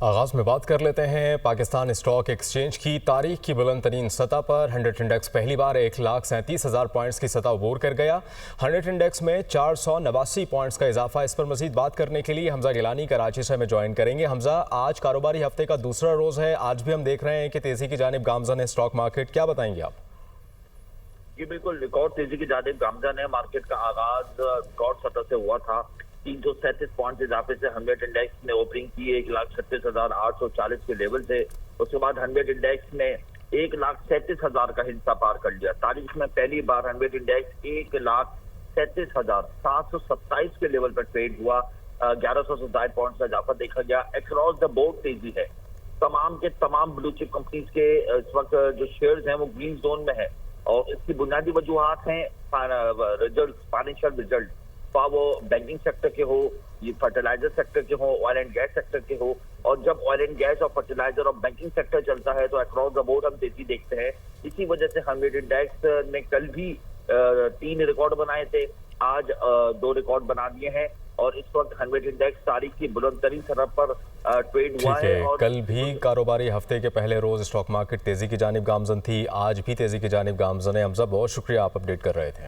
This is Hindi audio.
आगाज में बात कर लेते हैं पाकिस्तान स्टॉक एक्सचेंज की। तारीख की बुलंद तरीन सतह पर 100 इंडेक्स पहली बार 1,37,000 पॉइंट्स की सतह अबूर कर गया। 100 इंडेक्स में 489 पॉइंट्स का इजाफा। इस पर मजीद बात करने के लिए हमजा गिलानी कराची से हमें ज्वाइन करेंगे। हमजा, आज कारोबारी हफ्ते का दूसरा रोज है, आज भी हम देख रहे हैं कि तेजी की जानिब गामजन है स्टॉक मार्केट, क्या बताएंगे आप? जी बिल्कुल, रिकॉर्ड तेजी की जानिब गामजन है। मार्केट का आगाज रिकॉर्ड सतह से हुआ था। 337 पॉइंट इजाफे से 100 इंडेक्स ने ओपनिंग की 1,36,840 के लेवल से। उसके बाद 100 इंडेक्स ने 1,37,000 का हिस्सा पार कर लिया। तारीख में पहली बार 100 इंडेक्स 1,37,727 के लेवल पर ट्रेड हुआ। 1100 से ज्यादा पॉइंट का इजाफा देखा गया। अक्रॉस द बोर्ड तेजी है। तमाम के तमाम ब्लू चिप कंपनीज के इस वक्त जो शेयर्स हैं वो ग्रीन जोन में है और इसकी बुनियादी वजूहात हैं रिजल्ट, फाइनेंशियल रिजल्ट, वो बैंकिंग सेक्टर के हो, ये फर्टिलाइजर सेक्टर के हो, ऑयल एंड गैस सेक्टर के हो। और जब ऑयल एंड गैस और फर्टिलाइजर और बैंकिंग सेक्टर चलता है तो अक्रॉस द बोर्ड हम तेजी देखते हैं। इसी वजह से 100 इंडेक्स ने कल भी 3 रिकॉर्ड बनाए थे, आज 2 रिकॉर्ड बना दिए हैं और इस वक्त 100 इंडेक्स तारीख की बुलंद तरीन सतह पर ट्रेड हुआ है। और कल भी कारोबारी हफ्ते के पहले रोज स्टॉक मार्केट तेजी की जानिब गामजन थी, आज भी तेजी की जानिब गामजन है। हमजा, बहुत शुक्रिया, आप अपडेट कर रहे थे।